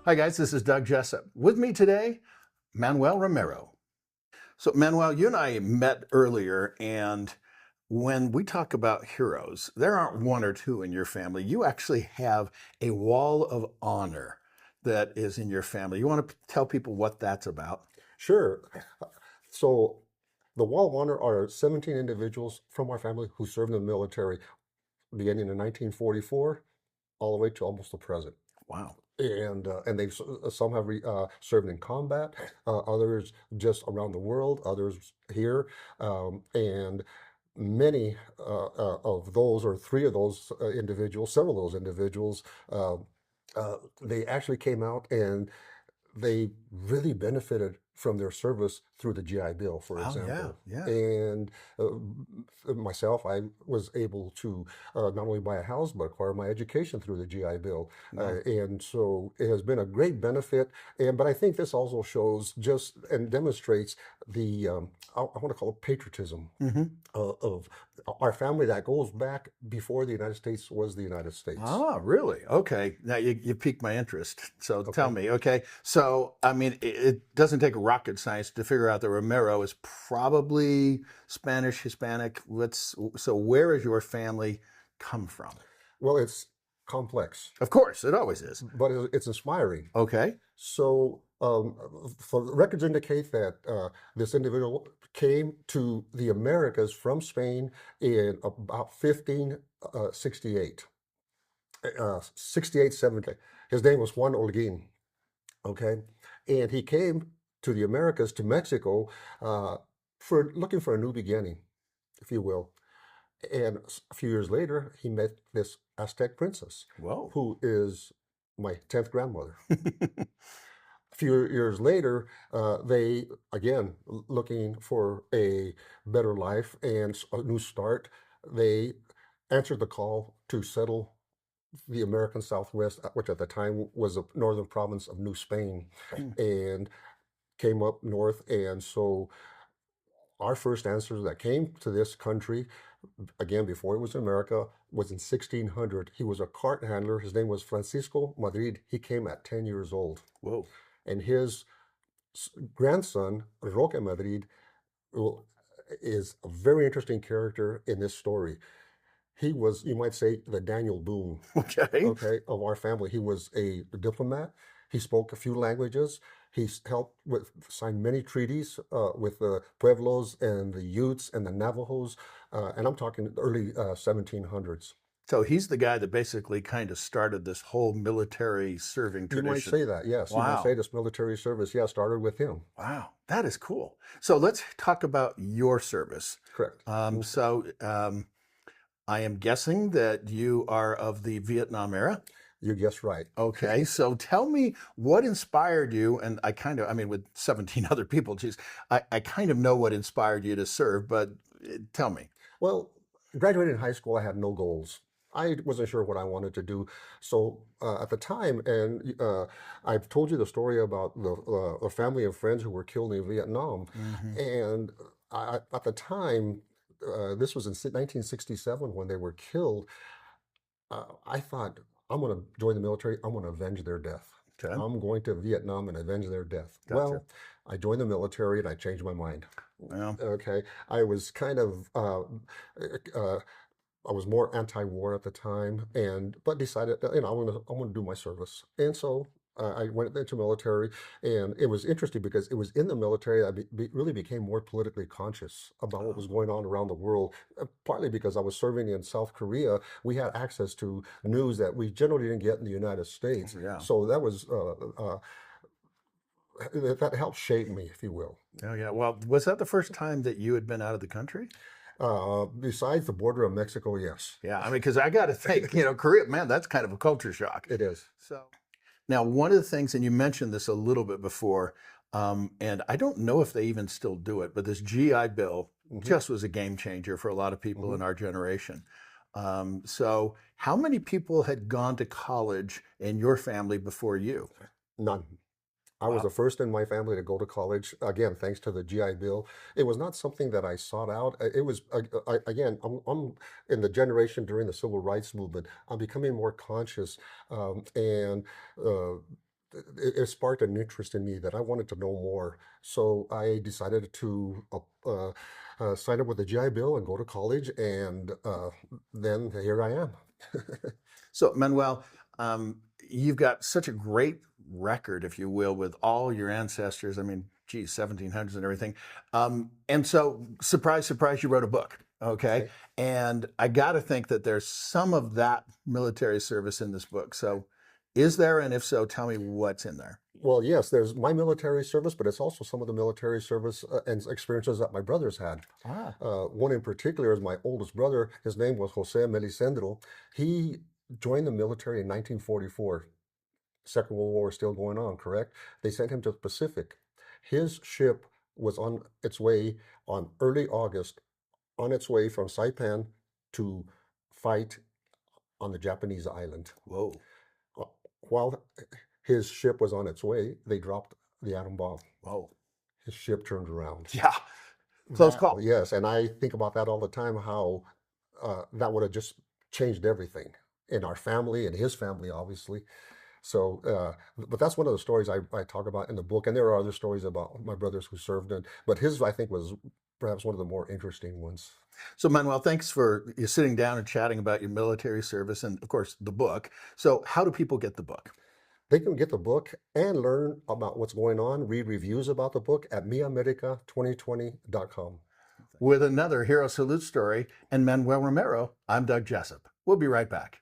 Hi, guys. This is Doug Jessup. With me today, Manuel Romero. So, Manuel, you and I met earlier, and when we talk about heroes, there aren't one or two in your family. You actually have a wall of honor that is in your family. You want to tell people what that's about? Sure. So the Wall of Honor are 17 individuals from our family who served in the military beginning in 1944 all the way to almost the present. Wow. And they've some have served in combat, others just around the world, others here, and many of those, or three of those individuals, several of those individuals, they actually came out and they really benefited from their service through the GI Bill, for Oh, yeah. example. Yeah. And myself, I was able to not only buy a house, but acquire my education through the GI Bill. Wow. And so it has been a great benefit. But I think this also shows just and demonstrates the, I want to call it patriotism Hmm. of our family that goes back before the United States was the United States. Ah, really? Okay. Now you piqued my interest. So tell Okay. me, okay. So, I mean, it doesn't take rocket science to figure out that Romero is probably Spanish, Hispanic. So where does your family come from? Well, it's complex, Of course, it always is. but it's inspiring. Okay. So, for records indicate that this individual came to the Americas from Spain in about 1568, 68, 70. His name was Juan Holguin, okay? And he came to the Americas, to Mexico, for looking for a new beginning, if you will. And a few years later, he met this Aztec princess, Whoa. who is my 10th grandmother. A few years later, they, again, looking for a better life and a new start, they answered the call to settle the American Southwest, which at the time was the northern province of New Spain, and came up north. And so our first ancestors that came to this country, again, before it was America, was in 1600. He was a cart handler. His name was Francisco Madrid. He came at 10 years old. Whoa. And his grandson, Roque Madrid, is a very interesting character in this story. He was, you might say, the Daniel Boone, Okay. okay, of our family. He was a diplomat. He spoke a few languages. Helped with sign many treaties with the Pueblos and the Utes and the Navajos, and I'm talking early 1700s. So he's the guy that basically kind of started this whole military serving You might tradition. say that, yes. You might say Wow. this military service, yeah, started with him. Wow, that is cool. So let's talk about your service. Correct. I am guessing that you are of the Vietnam era. You guessed right. Okay, so tell me what inspired you, and I mean, with 17 other people, geez, I kind of know what inspired you to serve, but tell me. Well, graduating high school, I had no goals. I wasn't sure what I wanted to do. So at the time, and I've told you the story about the family and friends who were killed in Vietnam. Hmm. And at the time, this was in 1967 when they were killed, I thought, I'm going to join the military. I'm going to avenge their death. Okay, I'm going to Vietnam and avenge their death. gotcha. Well, I joined the military and I changed my mind. Well, Okay, I was kind of uh, I was more anti-war at the time, and but decided that, I want to do my service, and so I went into military, and it was interesting because it was in the military that really became more politically conscious about what oh, was going on around the world. Partly because I was serving in South Korea, we had access to news that we generally didn't get in the United States, yeah, so that was that helped shape me, if you will. oh yeah. Well, was that the first time that you had been out of the country? Besides the border of Mexico, yes, Yeah, I mean, because I got to think, Korea, man, that's kind of a culture shock. it is. So now, one of the things, and you mentioned this a little bit before, and I don't know if they even still do it, but this GI Bill Hmm. just was a game changer for a lot of people Hmm. in our generation. So, how many people had gone to college in your family before you? None. I was Wow. the first in my family to go to college. Again, thanks to the GI Bill. It was not something that I sought out. It was again. I'm in the generation during the civil rights movement. I'm becoming more conscious, and uh, it sparked an interest in me that I wanted to know more. So I decided to sign up with the GI Bill and go to college, and then here I am. So, Manuel, you've got such a great record, if you will, with all your ancestors. I mean, geez, 1700s and everything. And so, surprise, surprise, you wrote a book. Okay. Okay. And I got to think that there's some of that military service in this book. So, is there? And if so, tell me what's in there. Well, yes, there's my military service, but it's also some of the military service and experiences that my brothers had. Ah, One in particular is my oldest brother. His name was Jose Melisendro. He joined the military in 1944. Second World War is still going on, correct? They sent him to the Pacific. His ship was on its way on early August, on its way from Saipan to fight on the Japanese island. whoa, Uh, While his ship was on its way, they dropped the atom bomb. whoa. His ship turned around. Yeah, close That, call. yes, and I think about that all the time, how that would have just changed everything in our family and his family, obviously. So, but that's one of the stories I talk about in the book, and there are other stories about my brothers who served in, but his, I think, was perhaps one of the more interesting ones. So, Manuel, thanks for you sitting down and chatting about your military service and, of course, the book. So, how do people get the book? They can get the book and learn about what's going on, read reviews about the book at miamerica2020.com. With another Hero Salute story and Manuel Romero, I'm Doug Jessup. We'll be right back.